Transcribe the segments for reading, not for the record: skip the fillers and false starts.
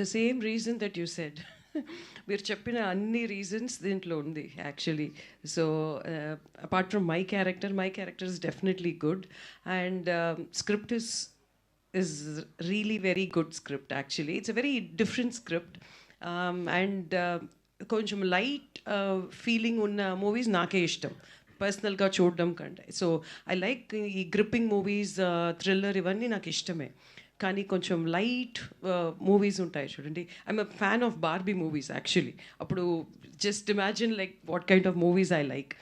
the same reason that you said. మీరు చెప్పిన అన్ని రీజన్స్ దీంట్లో ఉంది actually. So apart from my character is definitely good, and script is really very good script actually. It's a very different script, and కొంచెం light feeling ఉన్న movies నాకే ఇష్టం పర్సనల్గా చూడడం కంటే. సో ఐ లైక్ ఈ గ్రిప్పింగ్ మూవీస్, థ్రిల్లర్ ఇవన్నీ నాకు ఇష్టమే. కానీ కొంచెం లైట్ మూవీస్ ఉంటాయి చూడండి. I'm a fan of Barbie movies actually. అప్పుడు just imagine like what kind of movies I like.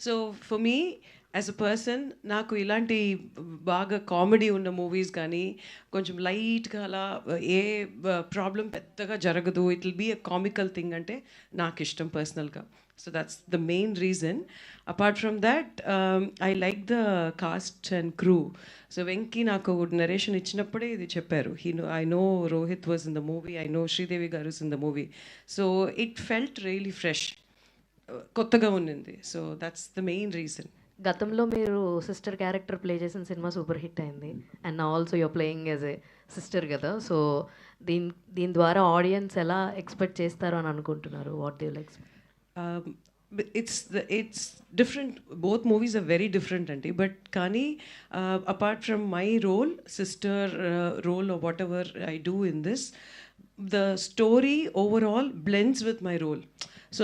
So for me as a person నాకు ఇలాంటి బాగా కామెడీ ఉన్న మూవీస్ కానీ కొంచెం లైట్గా అలా ఏ ప్రాబ్లం పెద్దగా జరగదు, it will be a comical thing అంటే నాకు ఇష్టం పర్సనల్గా. So that's the main reason. Apart from that I like the cast and crew. So Venky నాకు నరేషన్ ఇచ్చినప్పుడే ఇది చెప్పారు, I know Rohit was in the movie, I know Sridevi garu in the movie. So it felt really fresh, కొత్తగా ఉన్నింది. So that's the main reason. గతంలో మీరు sister character play చేసిన సినిమా సూపర్ హిట్ అయింది, and also your playing as a sister కదా. So దీని ద్వారా ఆడియన్స్ ఎలా ఎక్స్పెక్ట్ చేస్తారు అని అనుకుంటున్నారు? What do you expect? It's different. Both movies are very different, aunty. But Kani, apart from my role, sister role or whatever I do in this, the story overall blends with my role. So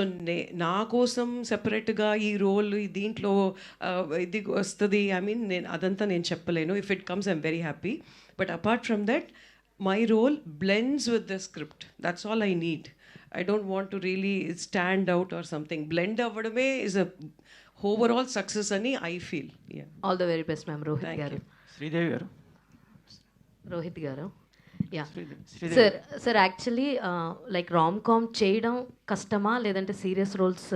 నా కోసం సెపరేట్గా ఈ role దీంట్లో ఇది వస్తుంది, I mean అదంతా నేను చెప్పలేను. If it comes I'm very happy. But apart from that my role blends with the script. That's all I need. I don't want to really stand out or something. Blend avadame is a overall success ani I feel. Yeah. All the very best, ma'am. Rohit garu. Sridevi garu. Rohit garu. Yeah. Sir, actually like rom-com చేయడం కష్టమా లేదంటే serious roles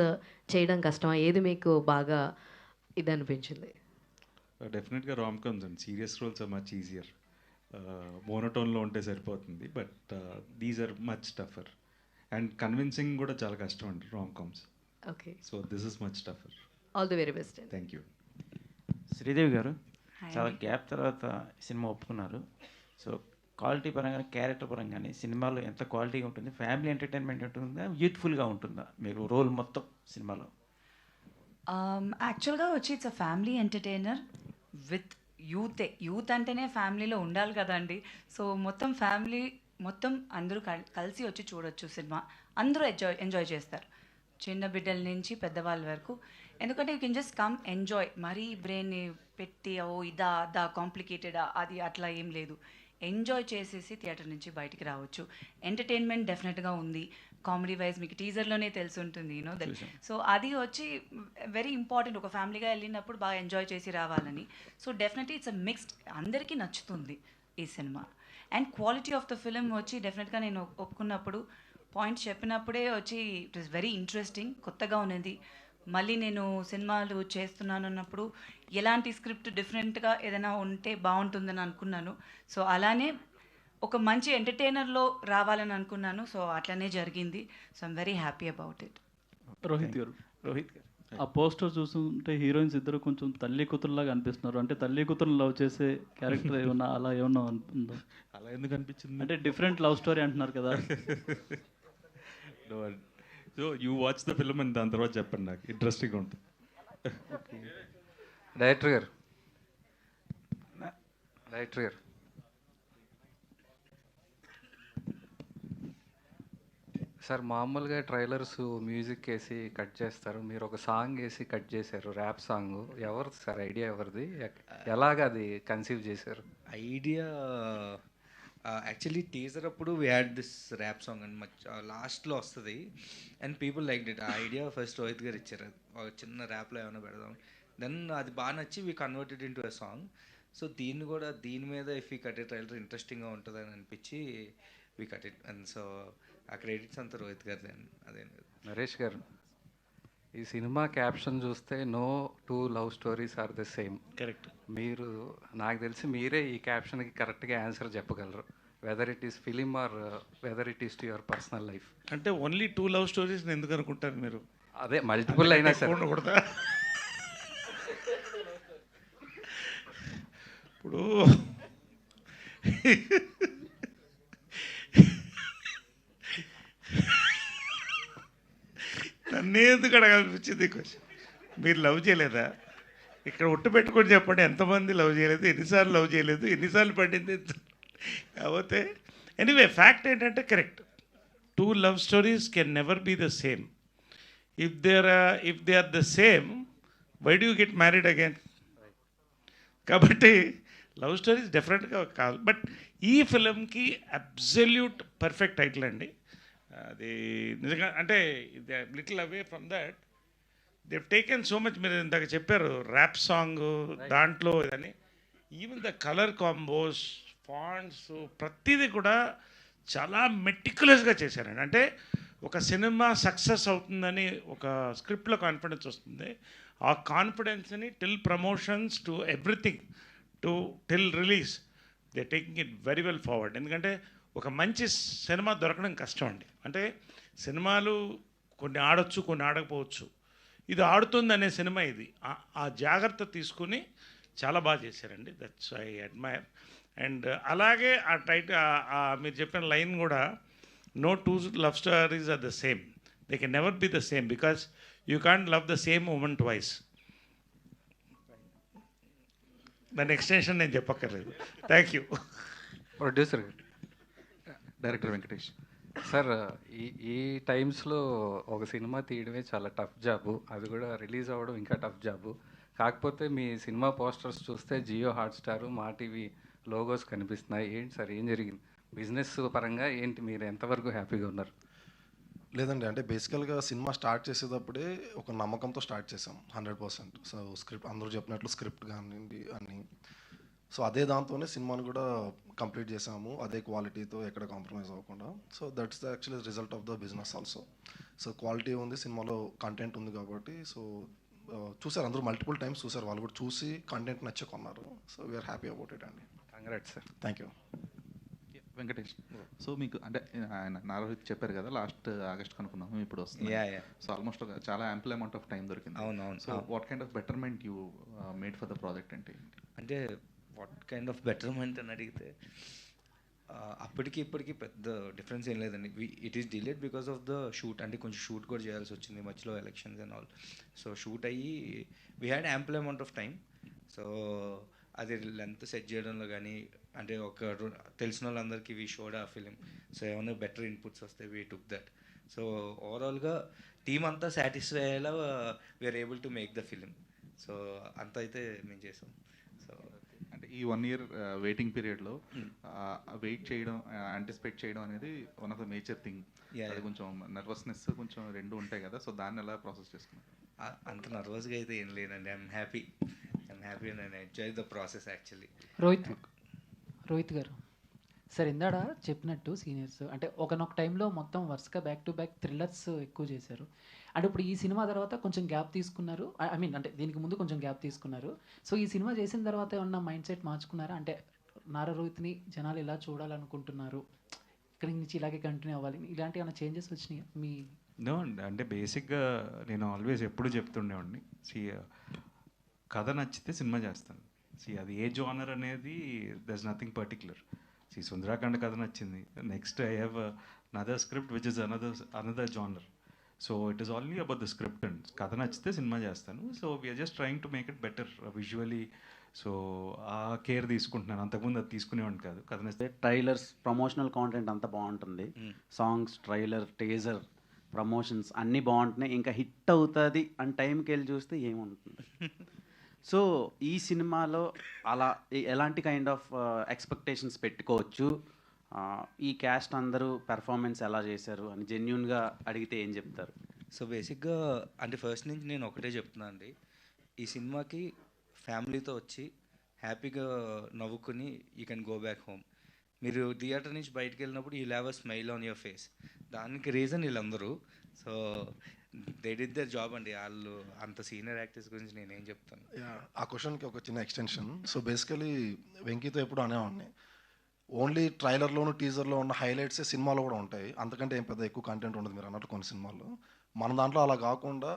చేయడం కష్టమా? ఏది మీకు బాగా ఇది అనిపించింది? డెఫినెట్గా rom coms and serious roles are much easier. మోనోటోన్లో ఉంటే సరిపోతుంది, but these are much tougher. And convincing కూడా చాలా కష్టం అండి rom coms. Okay. So this is much tougher. All the very best. Thank you. Sridevi garu, చాలా గ్యాప్ తర్వాత సినిమా ఒప్పుకున్నారు. సో క్వాలిటీ పరంగా, క్యారెక్టర్ పరంగానే సినిమాలో ఎంత క్వాలిటీగా ఉంటుంది? ఫ్యామిలీ ఎంటర్టైన్మెంట్ ఉంటుందా, యూత్ఫుల్గా ఉంటుందా మీరు రోల్ మొత్తం సినిమాలో? యాక్చువల్గా వచ్చి it's a family entertainer with youth అంటేనే ఫ్యామిలీలో ఉండాలి కదండి. సో మొత్తం ఫ్యామిలీ మొత్తం అందరూ కలిసి వచ్చి చూడొచ్చు సినిమా. అందరూ ఎంజాయ్ చేస్తారు, చిన్న బిడ్డల నుంచి పెద్దవాళ్ళ వరకు. ఎందుకంటే you can just come enjoy. మరీ బ్రెయిన్ని పెట్టి ఇదా కాంప్లికేటెడా అది అట్లా ఏం లేదు. ఎంజాయ్ చేసేసి థియేటర్ నుంచి బయటికి రావచ్చు. ఎంటర్టైన్మెంట్ డెఫినెట్గా ఉంది. కామెడీ వైజ్ మీకు టీజర్లోనే తెలిసి ఉంటుంది, యూనో దట్. సో అది వచ్చి వెరీ ఇంపార్టెంట్. ఒక ఫ్యామిలీగా వెళ్ళినప్పుడు బాగా ఎంజాయ్ చేసి రావాలని. So definitely it's a mixed, అందరికీ నచ్చుతుంది ఈ cinema. And quality of the film వచ్చి డెఫినెట్గా నేను ఒప్పుకున్నప్పుడు పాయింట్స్ చెప్పినప్పుడే వచ్చి ఇట్ ఈస్ వెరీ ఇంట్రెస్టింగ్, కొత్తగా ఉన్నది. మళ్ళీ నేను సినిమాలు చేస్తున్నాను అన్నప్పుడు ఎలాంటి స్క్రిప్ట్ డిఫరెంట్గా ఏదైనా ఉంటే బాగుంటుందని అనుకున్నాను. సో అలానే ఒక మంచి ఎంటర్టైనర్లో రావాలని అనుకున్నాను. సో అట్లనే జరిగింది. So I'm very happy about it. Rohit గారు, ఆ పోస్టర్ చూస్తుంటే హీరోయిన్స్ ఇద్దరు కొంచెం తల్లి కూతురులాగా అనిపిస్తున్నారు. అంటే తల్లి కూతురు లవ్ చేసే క్యారెక్టర్ ఏమన్నా అలా ఏమన్నా ఉందో? అలా ఎందుకు అనిపించింది అంటే డిఫరెంట్ లవ్ స్టోరీ అంటున్నారు కదా. So you watch the film and దాని తర్వాత చెప్పండి, నాకు ఇంట్రెస్టింగ్గా ఉంటుంది. డైరెక్టర్ గారు సార్, మామూలుగా ట్రైలర్స్ మ్యూజిక్ వేసి కట్ చేస్తారు, మీరు ఒక సాంగ్ వేసి కట్ చేశారు, ర్యాప్ సాంగ్. ఎవరిది సార్ ఐడియా? ఎవరిది? ఎలాగ అది కన్సీవ్ చేశారు? ఐడియా యాక్చువల్లీ టీజర్ అప్పుడు we had this rap song and లాస్ట్లో వస్తుంది అండ్ పీపుల్ లైక్ ఇట్. ఆ ఐడియా ఫస్ట్ రోహిత్ గారు ఇచ్చారు, చిన్న ర్యాప్లో ఏమైనా పెడదాం. దెన్ అది బాగా నచ్చి we converted into a song. So దీని మీద ఇఫ్ ఈ కట్ ట్రైలర్ ఇంట్రెస్టింగ్గా ఉంటుందని అనిపించి we cut it. And so ఆ క్రెడిట్స్ అంతా రోహిత్ గారిది. అదే నరేష్ గారు, ఈ సినిమా క్యాప్షన్ చూస్తే no two love stories are the same. Correct. మీరు నాకు తెలిసి మీరే ఈ క్యాప్షన్కి కరెక్ట్గా ఆన్సర్ చెప్పగలరు, whether it is film or whether it is to your personal life. అంటే ఓన్లీ 2 లవ్ స్టోరీస్ ఎందుకు అనుకుంటారు మీరు? అదే మల్టిపుల్ అయినా సరే ఇప్పుడు ఎందుకు అడగాలనిపించింది క్వశ్చన్? మీరు లవ్ చేయలేదా? ఇక్కడ ఒట్టు పెట్టుకొని చెప్పండి, ఎంతమంది లవ్ చేయలేదు, ఎన్నిసార్లు లవ్ చేయలేదు, ఎన్నిసార్లు పడింది కాకపోతే. ఎనీవే ఫ్యాక్ట్ ఏంటంటే correct, 2 love stories can never be the same. If they are the same, why do you get married again? కాబట్టి లవ్ స్టోరీస్ డెఫినెట్గా కాదు. బట్ ఈ ఫిలింకి అబ్సల్యూట్ పర్ఫెక్ట్ టైటిల్ అండి. అది నిజంగా అంటే little away from that they taken so much. మీరు ఇందాక చెప్పారు ర్యాప్ సాంగ్ దాంట్లో ఇదని, even the colour combos, fonts, ప్రతిదీ కూడా చాలా మెటిక్యులస్గా చేశారండి. అంటే ఒక సినిమా సక్సెస్ అవుతుందని ఒక స్క్రిప్ట్లో కాన్ఫిడెన్స్ వస్తుంది. ఆ కాన్ఫిడెన్స్ని till promotions to everything to till release they taking it very well forward. ఎందుకంటే ఒక మంచి సినిమా దొరకడం కష్టం అండి. అంటే సినిమాలు కొన్ని ఆడొచ్చు, కొన్ని ఆడకపోవచ్చు. ఇది ఆడుతుంది అనే సినిమా ఇది. ఆ జాగ్రత్త తీసుకుని చాలా బాగా చేశారండి. That's I admire. అండ్ అలాగే ఆ మీరు చెప్పిన లైన్ కూడా, no 2 love stories are the same. They can never be the same because you can't love the same woman twice. దాని ఎక్స్టెన్షన్ నేను చెప్పక్కర్లేదు. Thank you. Producer director Venkatesh sir, ఈ టైమ్స్లో ఒక సినిమా తీయడమే చాలా టఫ్ జాబు, అది కూడా రిలీజ్ అవ్వడం ఇంకా టఫ్ జాబు. కాకపోతే మీ సినిమా పోస్టర్స్ చూస్తే జియో హాట్స్టార్, మా టీవీ లోగోస్ కనిపిస్తున్నాయి. ఏంటి సార్, ఏం జరిగింది బిజినెస్ పరంగా? ఏంటి, మీరు ఎంతవరకు హ్యాపీగా ఉన్నారు? లేదండి, అంటే బేసికల్గా సినిమా స్టార్ట్ చేసేటప్పుడే ఒక నమ్మకంతో స్టార్ట్ చేసాం 100%. సో స్క్రిప్ట్ అందరూ చెప్పినట్లు స్క్రిప్ట్ కానివ్వండి అన్నీ, సో అదే దాంతోనే సినిమాను కూడా కంప్లీట్ చేసాము, అదే క్వాలిటీతో ఎక్కడ కాంప్రమైజ్ అవ్వకుండా. So that's the actually result of the business also. So quality ఉంది, సినిమాలో కంటెంట్ ఉంది కాబట్టి. సో చూసారు అందరూ, మల్టిపుల్ టైమ్స్ చూసారు, వాళ్ళు కూడా చూసి కంటెంట్ నచ్చి కొన్నారు. So we're happy about it అండి. Congrats sir. Thank you. Venkatesh, so మీకు అంటే ఆయన నారోహిత్ చెప్పారు కదా, లాస్ట్ ఆగస్ట్ కనుక్కున్నాము, ఇప్పుడు వస్తుంది. సో ఆల్మోస్ట్ చాలా యాంపుల్ అమౌంట్ ఆఫ్ టైం దొరికింది. అవునవును. So what kind of betterment you made for the project అంటే వాట్ కైండ్ ఆఫ్ బెటర్మెంట్ అని అడిగితే అప్పటికి ఇప్పటికి పెద్ద డిఫరెన్స్ ఏం లేదండి. It is delayed because of the shoot. అంటే కొంచెం షూట్ కూడా చేయాల్సి వచ్చింది మధ్యలో, elections and all. So shoot అయ్యి we had ample amount of time. So అది లెంత్ సెట్ చేయడంలో కానీ, అంటే ఒక తెలిసిన వాళ్ళందరికీ we showed a film. So ఏమైనా బెటర్ ఇన్పుట్స్ వస్తే వీ టుక్ దట్. సో ఓవరాల్గా టీమ్ అంతా సాటిస్ఫై అయ్యేలా we're able to make the film. So అంత అయితే మేము చేసాం. సో అంటే ఈ 1 year వెయిటింగ్ పీరియడ్లో వెయిట్ చేయడం, యాంటిసిపేట్ చేయడం అనేది one of the major thing. అది కొంచెం నర్వస్నెస్ కొంచెం రెండు ఉంటాయి కదా, సో దాన్ని ఎలా ప్రాసెస్ చేసుకున్నారు? అంత నర్వస్గా అయితే ఏం లేదండి. I'm happy and I enjoy the process actually. Rohit గారు సార్, ఇందాడ చెప్పినట్టు సీనియర్స్ అంటే ఒకనొక టైంలో మొత్తం వరుసగా బ్యాక్ టు బ్యాక్ థ్రిల్లర్స్ ఎక్కువ చేశారు. అంటే ఇప్పుడు ఈ సినిమా తర్వాత కొంచెం గ్యాప్ తీసుకున్నారు, ఐ మీన్ అంటే దీనికి ముందు కొంచెం గ్యాప్ తీసుకున్నారు. సో ఈ సినిమా చేసిన తర్వాత ఏమన్నా మైండ్ సెట్ మార్చుకున్నారా? అంటే నారా రోహిత్ని జనాలు ఇలా చూడాలనుకుంటున్నారు, ఇక్కడి నుంచి ఇలాగే కంటిన్యూ అవ్వాలి, ఇలాంటి ఏమైనా చేంజెస్ వచ్చినాయి మీ? నో అండి, అంటే బేసిక్గా నేను ఆల్వేస్ ఎప్పుడు చెప్తుండేవాడిని, కథ నచ్చితే సినిమా చేస్తాను. అది ఏ జోనర్ అనేది there is nothing particular. Sundarakanda కథ నచ్చింది, next I have another script which is another genre. So it is only about the script and కథ నచ్చితే సినిమా చేస్తాను. So we're just trying to make it better visually. So ఆ care తీసుకుంటున్నాను, అంతకుముందు అది తీసుకునేవాడిని కాదు. కథ నచ్చితే ట్రైలర్స్, ప్రమోషనల్ కాంటెంట్ అంతా బాగుంటుంది, సాంగ్స్, ట్రైలర్, టీజర్, ప్రమోషన్స్ అన్నీ బాగుంటున్నాయి. ఇంకా హిట్ అవుతుంది అని టైంకి వెళ్ళి చూస్తే ఏముంటుంది. సో ఈ సినిమాలో అలా ఎలాంటి కైండ్ ఆఫ్ ఎక్స్పెక్టేషన్స్ పెట్టుకోవచ్చు? ఈ క్యాస్ట్ అందరూ పెర్ఫార్మెన్స్ ఎలా చేశారు అని జెన్యున్గా అడిగితే ఏం చెప్తారు? సో బేసిక్గా అంటే ఫస్ట్ నుంచి నేను ఒకటే చెప్తున్నా అండి, ఈ సినిమాకి ఫ్యామిలీతో వచ్చి హ్యాపీగా నవ్వుకుని you can go back home. మీరు థియేటర్ నుంచి బయటకు వెళ్ళినప్పుడు you have a smile on your face. దానికి రీజన్ వీళ్ళందరూ. So they did their job అండి. వాళ్ళు అంత సీనియర్ యాక్టర్స్ గురించి నేనేం చెప్తాను. ఆ క్వశ్చన్కి ఒక చిన్న ఎక్స్టెన్షన్. సో బేసికలీ వెంకీతో ఎప్పుడు అనేవాడిని, ఓన్లీ ట్రైలర్లోను టీజర్లో ఉన్న హైలైట్సే సినిమాలో కూడా ఉంటాయి, అంతకంటే ఏం పెద్ద ఎక్కువ కంటెంట్ ఉండదు మీరు అన్నట్టు కొన్ని సినిమాల్లో. మన దాంట్లో అలా కాకుండా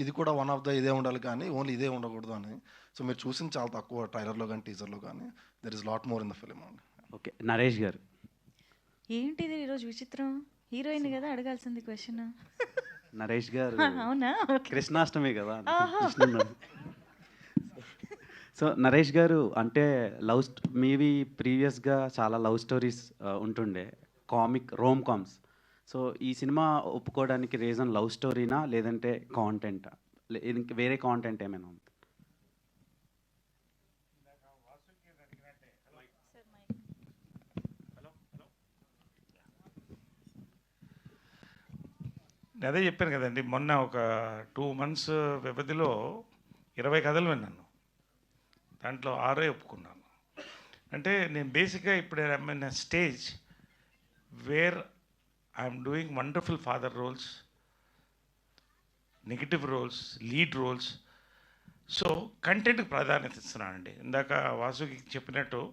ఇది కూడా వన్ ఆఫ్ ద ఇదే ఉండాలి కానీ ఓన్లీ ఇదే ఉండకూడదు అని. సో మీరు చూసింది చాలా తక్కువ ట్రైలర్లో కానీ టీజర్లో కానీ. There is lot more in the film అండి. ఓకే, నరేష్ గారు. ఏంటిది ఈరోజు విచిత్రం? హీరోయిన్ కదా అడగాల్సింది క్వశ్చన్. నరేష్ గారు అవునా? కృష్ణాష్టమి కదా కృష్ణుడు. సో నరేష్ గారు అంటే మీవి ప్రీవియస్గా చాలా లవ్ స్టోరీస్ ఉంటుండే, రోమ్ కామ్స్. సో ఈ సినిమా ఒప్పుకోవడానికి రీజన్ లవ్ స్టోరీనా లేదంటే కాంటెంటా, ఇంక వేరే కాంటెంట్ ఏమైనా ఉంది? అదే చెప్పాను కదండి, మొన్న ఒక 2 months వ్యవధిలో 20 కథలు విన్నాను, దాంట్లో 6 ఒప్పుకున్నాను. అంటే నేను బేసిక్గా ఇప్పుడు I'm in stage where I'm doing wonderful father roles, negative roles, lead roles. So కంటెంట్కి ప్రాధాన్యత ఇస్తున్నానండి. ఇందాక వాసుకి చెప్పినట్టు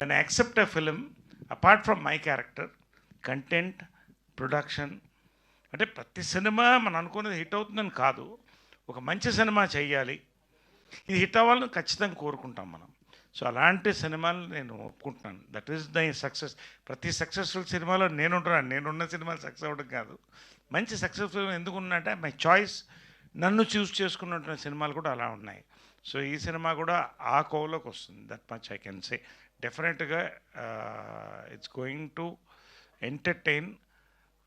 when I accept a film apart from my character, content, production, అంటే ప్రతి సినిమా మనం అనుకున్నది హిట్ అవుతుందని కాదు, ఒక మంచి సినిమా చెయ్యాలి, ఇది హిట్ అవ్వాలని ఖచ్చితంగా కోరుకుంటాం మనం. సో అలాంటి సినిమాలు నేను ఒప్పుకుంటున్నాను. That is the success. ప్రతి సక్సెస్ఫుల్ సినిమాలో నేనున్న సినిమాలు సక్సెస్ అవ్వడం కాదు, మంచి సక్సెస్ఫుల్ ఎందుకు ఉన్నంటే మై చాయిస్, నన్ను చూస్ చేసుకున్న సినిమాలు కూడా అలా ఉన్నాయి. సో ఈ సినిమా కూడా ఆ కోవలోకి వస్తుంది. That much I can say. డెఫినెట్గా it's going to entertain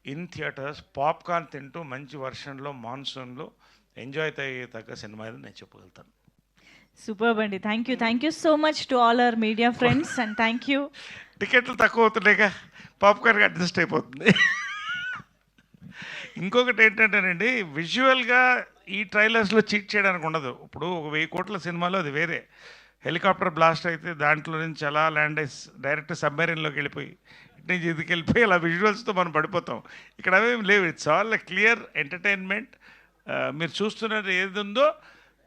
in theatres. Popcorn తింటూ మంచి వర్షన్లో, మాన్సూన్లో ఎంజాయ్ తగ్గ సినిమా అని నేను చెప్పగలుగుతాను. సూపర్ అండి. Thank you so much to all our media friends and thank you. టికెట్లు తక్కువ అవుతున్నాయిగా, పాప్కార్న్కి అడ్జస్ట్ అయిపోతుంది. ఇంకొకటి ఏంటంటేనండి, విజువల్గా ఈ ట్రైలర్స్లో చీట్ చేయడానికి ఉండదు. ఇప్పుడు ఒక 1000 కోట్ల సినిమాలో అది వేరే. హెలికాప్టర్ బ్లాస్ట్ అయితే దాంట్లో నుంచి అలా ల్యాండ్ అయ్యి డైరెక్ట్ సబ్మెరీన్లోకి వెళ్ళిపోయి ఇటు నుంచి ఇదికి వెళ్ళిపోయి అలా విజువల్స్తో మనం పడిపోతాం. ఇక్కడ అవేం లేవు. It's all clear entertainment. మీరు చూస్తున్నది ఏది ఉందో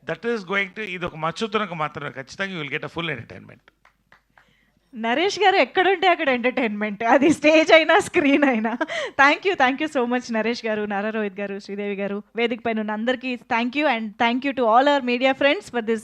దట్ ఈస్ గోయింగ్ టు, ఇది ఒక మచ్చుతునకు మాత్రమే, ఖచ్చితంగా you will get a full entertainment. Naresh గారు ఎక్కడుంటే అక్కడ ఎంటర్టైన్మెంట్, అది స్టేజ్ అయినా స్క్రీన్ అయినా. Thank you so much Naresh గారు, నారా రోహిత్ గారు, శ్రీదేవి గారు, వేదిక పైన ఉన్న అందరికీ thank you. And thank you to all our media friends for this